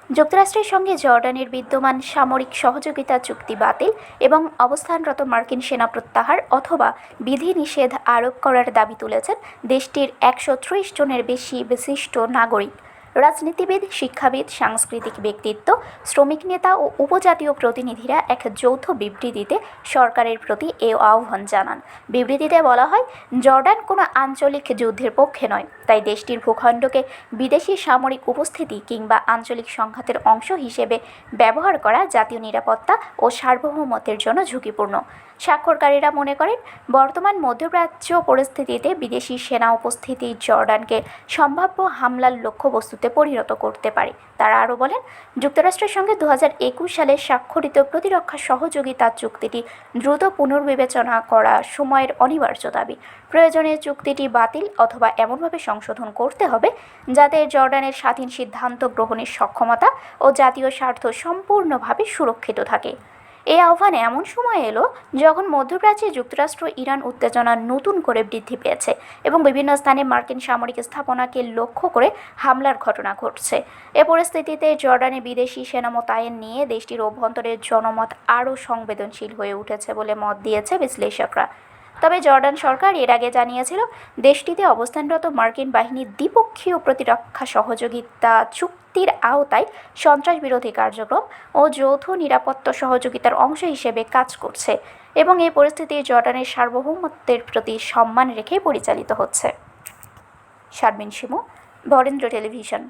যুক্তরাষ্ট্রের সঙ্গে জর্ডানের বিদ্যমান সামরিক সহযোগিতা চুক্তি বাতিল এবং অবস্থানরত মার্কিন সেনা প্রত্যাহার অথবা বিধিনিষেধ আরোপ করার দাবি তুলেছেন দেশটির ১৩০ জনের বেশি বিশিষ্ট নাগরিক, রাজনীতিবিদ, শিক্ষাবিদ, সাংস্কৃতিক ব্যক্তিত্ব, শ্রমিক নেতা ও উপজাতীয় প্রতিনিধিরা এক যৌথ বিবৃতিতে সরকারের প্রতি এ আহ্বান জানান। বিবৃতিতে বলা হয়, জর্ডান কোনো আঞ্চলিক যুদ্ধের পক্ষে নয়, তাই দেশটির ভূখণ্ডকে বিদেশি সামরিক উপস্থিতি কিংবা আঞ্চলিক সংঘাতের অংশ হিসেবে ব্যবহার করা জাতীয় নিরাপত্তা ও সার্বভৌমত্বের জন্য ঝুঁকিপূর্ণ। স্বাক্ষরকারীরা মনে করেন, বর্তমান মধ্যপ্রাচ্য পরিস্থিতিতে বিদেশি সেনা উপস্থিতি জর্ডানকে সম্ভাব্য হামলার লক্ষ্যবস্তুতে পরিণত করতে পারে। তারা আরও বলেন, যুক্তরাষ্ট্রের সঙ্গে ২০২১ সালে স্বাক্ষরিত প্রতিরক্ষা সহযোগিতা চুক্তিটি দ্রুত পুনর্বিবেচনা করা সময়ের অনিবার্য দাবি। প্রয়োজনে চুক্তিটি বাতিল অথবা এমনভাবে সংশোধন করতে হবে যাতে জর্ডানের স্বাধীন সিদ্ধান্ত গ্রহণের সক্ষমতা ও জাতীয় স্বার্থ সম্পূর্ণভাবে সুরক্ষিত থাকে। এই আহ্বান এমন সময় এলো যখন মধ্যপ্রাচ্যে যুক্তরাষ্ট্র ইরান উত্তেজনা নতুন করে বৃদ্ধি পেয়েছে এবং বিভিন্ন স্থানে মার্কিন সামরিক স্থাপনাকে লক্ষ্য করে হামলার ঘটনা ঘটছে। এ পরিস্থিতিতে জর্ডানে বিদেশি সেনা মোতায়েন নিয়ে দেশটির অভ্যন্তরের জনমত আরও সংবেদনশীল হয়ে উঠেছে বলে মত দিয়েছে বিশ্লেষকরা। তবে জর্ডান সরকার এর আগে জানিয়েছিল, দেশটিতে অবস্থানরত মার্কিন বাহিনী দ্বিপক্ষীয় প্রতিরক্ষা সহযোগিতা চুক্তির আওতায় সন্ত্রাসবিরোধী কার্যক্রম ও যৌথ নিরাপত্তা সহযোগিতার অংশ হিসেবে কাজ করছে এবং এই পরিস্থিতি জর্ডানের সার্বভৌমত্বের প্রতি সম্মান রেখে পরিচালিত হচ্ছে। শারমিন শিমু, বরেন্দ্র টেলিভিশন।